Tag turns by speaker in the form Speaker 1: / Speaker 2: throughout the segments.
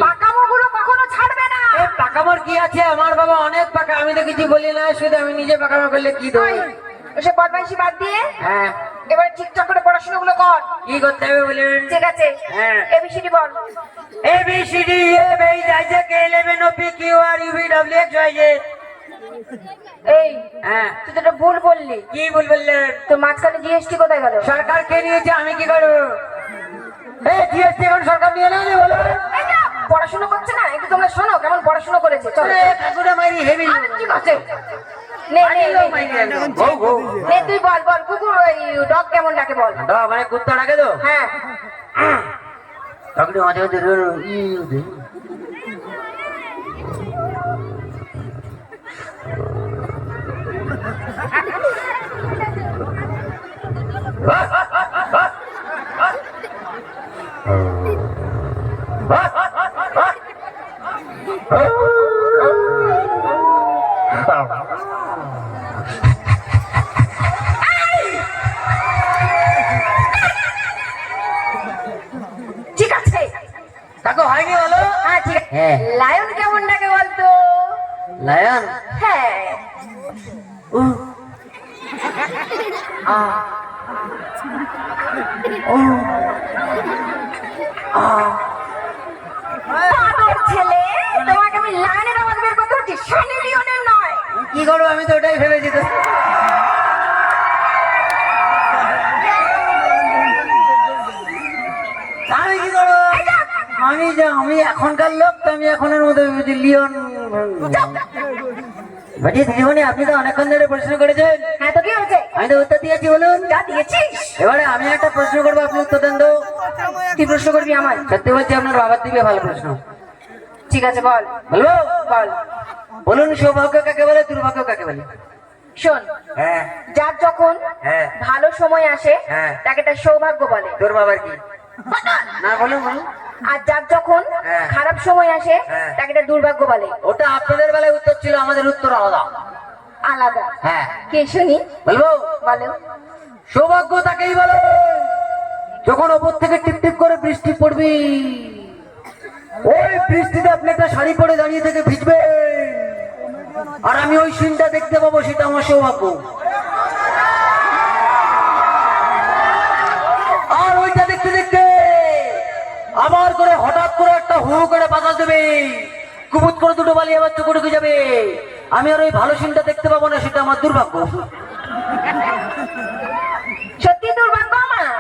Speaker 1: পাকামোগুলো কখনো ছাড়বে না।
Speaker 2: পাকামোর কি আছে? আমার বাবা অনেক পাকা, আমি তো কিছু বলি না, শুধু আমি নিজে পাকামো করলে কি দোষ?
Speaker 1: এসব বদমাইশি বাদ দিয়ে
Speaker 2: হ্যাঁ
Speaker 1: এবার ঠিকঠাক করে পড়াশোনা গুলো কর।
Speaker 2: কি করতে হবে বলুন?
Speaker 1: ঠিক আছে,
Speaker 2: হ্যাঁ
Speaker 1: এবিসিডি বল।
Speaker 2: ABCD
Speaker 1: এই
Speaker 2: হ্যাঁ
Speaker 1: তুই তো এটা ভুল বললি।
Speaker 2: কি ভুল বললেন?
Speaker 1: তো মাঝখানে জিএসটি কোথায় গেল?
Speaker 2: সরকার কে নিয়েছে, আমি কি করবো? GST এখন সরকার নিয়ে নেই বলো।
Speaker 1: এই না, পড়াশোনা করছে না, একটু তোমরা শোনো কেমন পড়াশোনা করেছে। চলো
Speaker 2: ঠাকুরে মাইরি হেভি
Speaker 1: ঠিক আছে, নে নে নে তুই বল বল কুকুর ডগ কেমন ডাকে বল।
Speaker 2: মানে কুত্তা ডাকে তো?
Speaker 1: হ্যাঁ
Speaker 2: ঠাকুরে মাঝে মাঝে
Speaker 1: ঠিক আছে
Speaker 2: তাকে হয়নি বলো।
Speaker 1: হ্যাঁ ঠিক আছে।
Speaker 2: হ্যাঁ
Speaker 1: লায়ন কেমন ডাকে বলতো?
Speaker 2: লায়ন
Speaker 1: হ্যাঁ পাগল ছেলে, তোমাকে আমি লায়নের আওয়াজ বের করতে হচ্ছে, সানি লিওনের নয়।
Speaker 2: কি করবো, আমি তো ওটাই ভেবেছি তো। আমি কি করবো? আমি এখনকার লোক তো, আমি এখনের মধ্যে ভেবেছি লিওন। বলছি দিদিমণি, আপনি তো অনেকক্ষণ ধরে প্রশ্ন করেছেন।
Speaker 1: হ্যাঁ তো কি হয়েছে?
Speaker 2: আমি তো উত্তর দিয়েছি, বলুন।
Speaker 1: যা দিয়েছিস।
Speaker 2: এবারে আমি একটা প্রশ্ন করবো, আপনি উত্তর দেন তো।
Speaker 1: কি প্রশ্ন করবি আমায়?
Speaker 2: সত্যি বলছি, আপনার বাবার দিকে ভালো প্রশ্ন।
Speaker 1: ঠিক আছে বল
Speaker 2: বলবো?
Speaker 1: বল।
Speaker 2: বলুন, সৌভাগ্য কাকে বলে, দুর্ভাগ্য কাকে বলে?
Speaker 1: শোন,
Speaker 2: হ্যাঁ
Speaker 1: যার যখন
Speaker 2: হ্যাঁ
Speaker 1: ভালো সময় আসে
Speaker 2: হ্যাঁ।
Speaker 1: তাকে তার সৌভাগ্য বলে।
Speaker 2: তোর বাবার কি? না বলুন বলুন।
Speaker 1: আর যার যখন
Speaker 2: হ্যাঁ।
Speaker 1: খারাপ সময় আসে
Speaker 2: হ্যাঁ।
Speaker 1: তাকে তার দুর্ভাগ্য বলে।
Speaker 2: ওটা আপনাদের বেলায় উত্তর ছিল, আমাদের উত্তর আলাদা।
Speaker 1: আলাদা?
Speaker 2: হ্যাঁ
Speaker 1: কে শুনি?
Speaker 2: বলবো?
Speaker 1: বলো।
Speaker 2: সৌভাগ্য তাকেই বলে যখন ওপর থেকে টিপ টিপ করে বৃষ্টি পড়বে, ওই বৃষ্টিতে আপনি একটা শাড়ি পরে দাঁড়িয়ে থেকে ভিজবে, আর আমি ওই সিনটা দেখতে পাবো, সেটা আমার সৌভাগ্য। আর ওইটা দেখতে দেখতে আবার করে হঠাৎ করে একটা হু করে বাতাস দেবে, কুপুত করে দুটো বালি আবার চোখে ঢুকে যাবে, আমি আর ওই ভালো সিনটা দেখতে পাবো না, সেটা আমার দুর্ভাগ্য।
Speaker 1: সত্যি দুর্ভাগ্য আমার।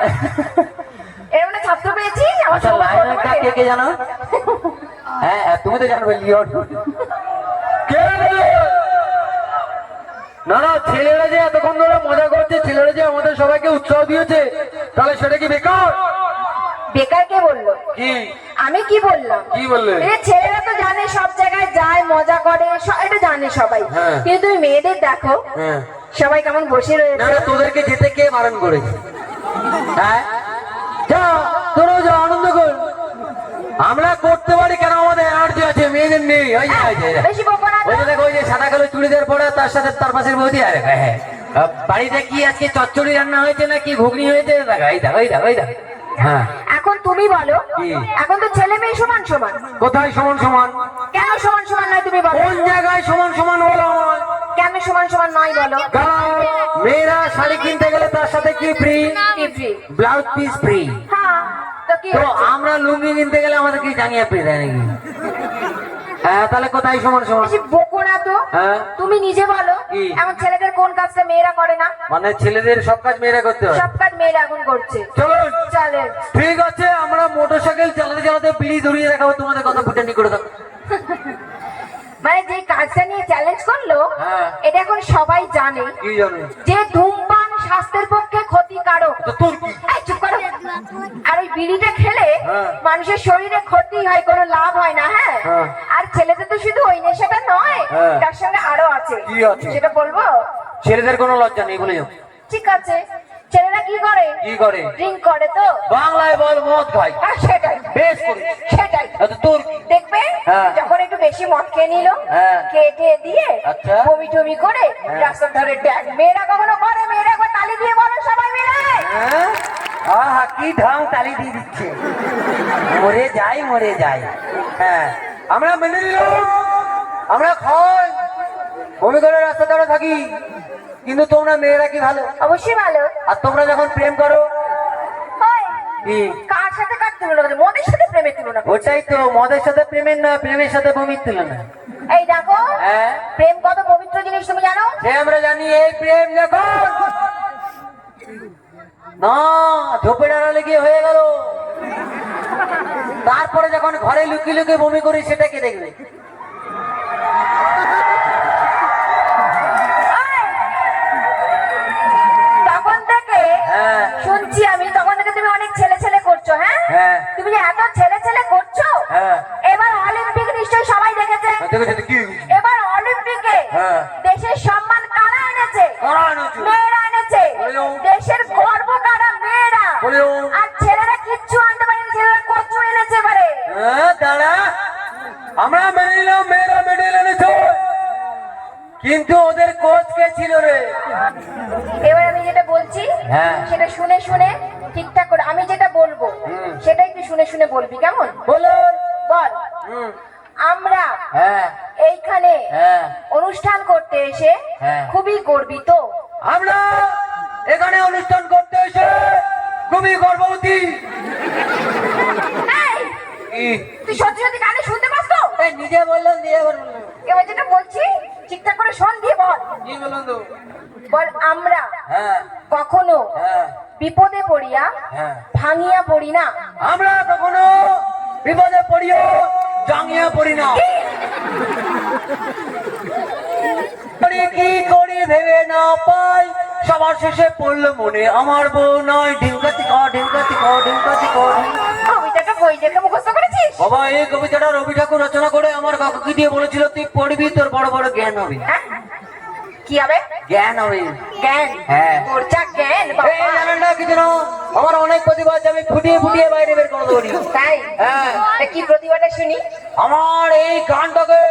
Speaker 1: এর মানে ছাত্র পেয়েছি আমার
Speaker 2: আচ্ছা,
Speaker 1: সৌভাগ্য
Speaker 2: লাইনটা
Speaker 1: বলে।
Speaker 2: কে কে জানো? হ্যাঁ তুমি তো জানবে, লিওন। কে? না না, ছেলেরা যে এতক্ষণ ধরে মজা করছে, ছেলেরা যে আমাদের সবাইকে উৎসাহ দিয়েছে, তাহলে সেটা কি বেকার?
Speaker 1: বেকার কে বললো?
Speaker 2: কি
Speaker 1: আমি কি বললাম?
Speaker 2: কি বললে?
Speaker 1: এ ছেলেরা তো জানে সব জায়গায় যায় মজা করে, এটা জানে সবাই।
Speaker 2: হ্যাঁ।
Speaker 1: কিন্তু তুমি মেয়েদের দেখো,
Speaker 2: হ্যাঁ
Speaker 1: সবাই কেমন বসে
Speaker 2: না
Speaker 1: রয়েছে।
Speaker 2: না, তোদেরকে যেতে কে বারণ করেছে? হ্যাঁ যা, তোরাও যা, আনন্দ কর। আমরা করতে পারি কেন, আমাদের এনার্জি আছে, মেয়েদের নেই। ওই যে
Speaker 1: বেশি বকো না তো।
Speaker 2: ওই যে দেখো, ওই যে সাদা কালো চুড়িদার পরে, তার সাথে তার পাশের বৌদি। আরে হ্যাঁ, বাড়িতে কি আজকে চচ্চড়ি রান্না হয়েছে না কি ঘুগনি হয়েছে? দেখো এই দেখো, এই দেখো, এই দেখো। হ্যাঁ
Speaker 1: এখন তুমি বলো,
Speaker 2: কি?
Speaker 1: এখন তো ছেলে মেয়ে সমান সমান।
Speaker 2: কোথায় সমান সমান?
Speaker 1: কেন সমান সমান নয় তুমি বলো?
Speaker 2: কোন জায়গায় সমান সমান হলো আমার?
Speaker 1: কেন সমান সমান নয় বলো?
Speaker 2: কারণ মেয়েরা শাড়ি কিনতে গেলে তার সাথে কি ফ্রি?
Speaker 1: কি ফ্রি?
Speaker 2: Blouse piece free.
Speaker 1: হ্যাঁ তো কি
Speaker 2: তো
Speaker 1: হয়েছে?
Speaker 2: আমরা লুঙ্গি কিনতে গেলে আমাদের কি জাঙ্গিয়া ফ্রি দেয় নাকি? হ্যাঁ, তাহলে কোথায় সমান সমান?
Speaker 1: বেশি বকো না তো।
Speaker 2: হ্যাঁ
Speaker 1: তুমি নিজে বলো,
Speaker 2: কি?
Speaker 1: এখন ছেলেদের কোন কাজটা মেয়েরা করে না?
Speaker 2: মানে ছেলেদের সব কাজ মেয়েরা করতে হয়?
Speaker 1: সব কাজ মেয়েরা এখন করছে।
Speaker 2: চলো
Speaker 1: চলে।
Speaker 2: ঠিক আছে, আমরা মোটরসাইকেল চালাতে চালাতে বিড়ি ধরিয়ে দেখাবো, তোমাদের কথা ফুটানি করে দাও।
Speaker 1: মানে যে কাজটা নিয়ে চ্যালেঞ্জ করলো,
Speaker 2: হ্যাঁ।
Speaker 1: এটা এখন সবাই জানে
Speaker 2: কি জানো?
Speaker 1: যে ধূমপান স্বাস্থ্যের পক্ষে ক্ষতিকারক।
Speaker 2: তো তোর কি?
Speaker 1: এই চুপ করো। আর ওই বিড়িটা খেলে
Speaker 2: হ্যাঁ।
Speaker 1: মানুষের শরীরে ক্ষতি হয়, কোনো লাভ হয় না। হ্যাঁ,
Speaker 2: হ্যাঁ।
Speaker 1: আর ছেলেদের তো শুধু ওই নেশাটা নয়,
Speaker 2: হ্যাঁ।
Speaker 1: তার সঙ্গে আরো আছে।
Speaker 2: কি আছে?
Speaker 1: সেটা বলবো?
Speaker 2: ছেলেদের কোনো লজ্জা নেই বলে যাও।
Speaker 1: ঠিক আছে, ছেলেরা কি করে?
Speaker 2: কি করে?
Speaker 1: ড্রিঙ্ক করে তো।
Speaker 2: বাংলায় বল, মদ খায়।
Speaker 1: হ্যাঁ, সেটাই
Speaker 2: বেশ করে।
Speaker 1: সেটাই।
Speaker 2: আচ্ছা, তোর কি?
Speaker 1: দেখবে
Speaker 2: হ্যাঁ।
Speaker 1: যখন একটু বেশি মদ খেয়ে নিল,
Speaker 2: হ্যাঁ।
Speaker 1: খেয়ে টেয়ে দিয়ে
Speaker 2: আচ্ছা।
Speaker 1: বমি টমি করে
Speaker 2: হ্যাঁ।
Speaker 1: রাস্তার ধারে ড্যাগ। মেয়েরা কখনো করে? মেয়েরা একবার তালি দিয়ে বলো সবাই মিলে।
Speaker 2: হ্যাঁ, আহা, কি কি ঢং তালি দিয়ে দিচ্ছে, মরে যাই। হ্যাঁ, আমরা মেনে নিলাম, আমরা খাই, বমি করে রাস্তা ধরে থাকি, কিন্তু তোমরা মেয়েরা কি ভালো?
Speaker 1: অবশ্যই ভালো।
Speaker 2: আর তোমরা যখন প্রেম করো,
Speaker 1: ওই,
Speaker 2: কি
Speaker 1: কার সাথে কার তুলনা করছে? মদের সাথে প্রেমের তুলনা করছে।
Speaker 2: ওটাই তো, মদের সাথে প্রেমের না, প্রেমের সাথে বমির তুলনা।
Speaker 1: এই দেখো,
Speaker 2: হ্যাঁ,
Speaker 1: প্রেম কত পবিত্র জিনিস তুমি জানো?
Speaker 2: সে আমরা জানি। এই প্রেম যখন না ঝোপের আড়ালে গিয়ে হয়ে গেল, তারপরে যখন ঘরে লুকিয়ে লুকিয়ে বমি করি, সেটা কে দেখবে?
Speaker 1: তখন থেকে
Speaker 2: হ্যাঁ
Speaker 1: শুনছি আমি, তখন থেকে তুমি অনেক ছেলে ছেলে করছো। হ্যাঁ,
Speaker 2: হ্যাঁ
Speaker 1: তুমি যে এত ছেলে ছেলে করছো,
Speaker 2: হ্যাঁ,
Speaker 1: এবার অলিম্পিক নিশ্চয়ই সবাই দেখেছে।
Speaker 2: দেখেছো কি?
Speaker 1: এবার অলিম্পিকে
Speaker 2: হ্যাঁ।
Speaker 1: দেশের সম্মান কারা এনেছে?
Speaker 2: কারা এনেছে?
Speaker 1: মেয়েরা এনেছে।
Speaker 2: বলো।
Speaker 1: দেশের গর্ব কারা? মেয়েরা।
Speaker 2: বলো।
Speaker 1: আর ছেলেরা কিচ্ছু আনতে পারেনি, ছেলেরা কচু এনেছে এবারে।
Speaker 2: দাঁড়া, আমরা মেনে নিলাম মেয়েরা মেডেল এনেছে, কিন্তু ওদের কোচ কে ছিল রে?
Speaker 1: এবার আমি যেটা বলছি
Speaker 2: হ্যাঁ।
Speaker 1: সেটা শুনে শুনে ঠিকঠাক করে, আমি যেটা বলবো সেটা একটু শুনে শুনে বলবি, কেমন?
Speaker 2: বলুন।
Speaker 1: বল। আমরা
Speaker 2: হ্যাঁ
Speaker 1: এইখানে
Speaker 2: হ্যাঁ,
Speaker 1: অনুষ্ঠান করতে এসে
Speaker 2: হ্যাঁ।
Speaker 1: খুবই গর্বিত।
Speaker 2: আমরা এখানে অনুষ্ঠান করতে এসে খুবই গর্ভবতী।
Speaker 1: এই, তুই সত্যি সত্যি কানে শুনতে পাস তো?
Speaker 2: নিজে বললাম, দিয়ে আবার বললাম।
Speaker 1: এবার যেটা বলছি ঠিকঠাক করে শোন, দিয়ে বল।
Speaker 2: কি বললাম তো?
Speaker 1: বল, আমরা
Speaker 2: হ্যাঁ
Speaker 1: কখনো
Speaker 2: হ্যাঁ
Speaker 1: বিপদে পড়িয়া
Speaker 2: হ্যাঁ,
Speaker 1: ভাঙিয়া পড়ি না।
Speaker 2: আমরা কখনো বিপদে পড়িও জাঙ্গিয়া পড়ি না। কি করি ভেবে না পাই, সবার শেষে পড়লো মনে আমার বউ নয়। ঢিমকাতি কর, ঢিমকাতি কর, ঢিমকাতি কর।
Speaker 1: কবিতাটা বই দেখে মুখস্থ করেছিস?
Speaker 2: বাবা, এই কবিতাটা রবি ঠাকুর রচনা করে আমার কাকুকে দিয়ে বলেছিল, তুই পড়বি, তোর বড় বড় জ্ঞান হবে।
Speaker 1: হ্যাঁ? কি হবে?
Speaker 2: জ্ঞান হবে।
Speaker 1: জ্ঞান?
Speaker 2: হ্যাঁ।
Speaker 1: তোর যা জ্ঞান
Speaker 2: এই
Speaker 1: বাবা।
Speaker 2: জানেন না কিছু না, আমার অনেক প্রতিভা আছে, আমি ফুটিয়ে ফুটিয়ে বাইরে বের করে দেবো।
Speaker 1: তাই?
Speaker 2: হ্যাঁ।
Speaker 1: তা কি প্রতিভাটা শুনি?
Speaker 2: আমার এই গানটাকে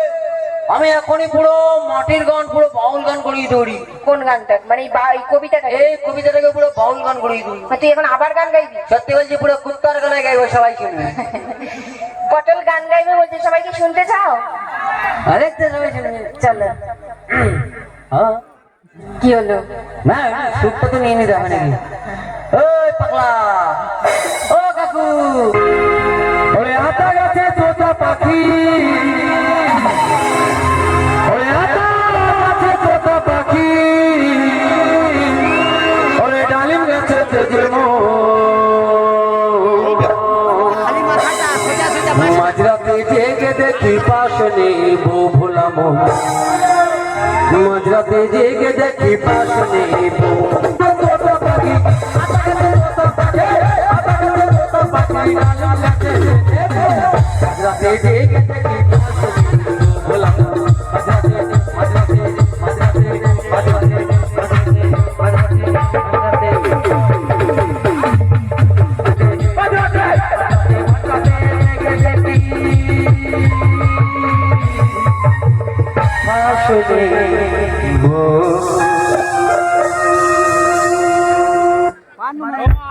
Speaker 2: আমি এখনই পুরো মাটির গান, পুরো বাউল গান করিয়ে দৌড়ি।
Speaker 1: কোন গানটা? মানে এই কবিতাটা?
Speaker 2: এই কবিতাটাকে পুরো বাউল গান করিয়ে দৌড়ি।
Speaker 1: তুই এখন আবার গান গাইবি?
Speaker 2: সত্যি বলছি, পুরো কুত্তার গানে গাইবো, সবাই শুনবে।
Speaker 1: পটল গান গাইবে বলছে, সবাই কি শুনতে চাও?
Speaker 2: আরে তো সবাই শুনবে।
Speaker 1: চলো।
Speaker 2: হ্যাঁ,
Speaker 1: কি হলো?
Speaker 2: না সুখটা তো নিয়ে নিতে হবে নাকি? ওই পাগলা, ও কাকু, ওরে আতা গাছে তোতা পাখি, ওরে আতা গাছে তোতা পাখি, ওরে ডালিম গাছে তেজের মাঝরাতে জেগে দেখি পাশ নেই বউ ভোলা মন, মাঝরাতে জেগে দেখি পাশ নেই বউ। তোতা পাখি, আতা গাছে তোতা পাখি, আতা গাছে তোতা পাখি, ডালিম গাছে তেজের মন। মাঝরাতে জেগে দেখি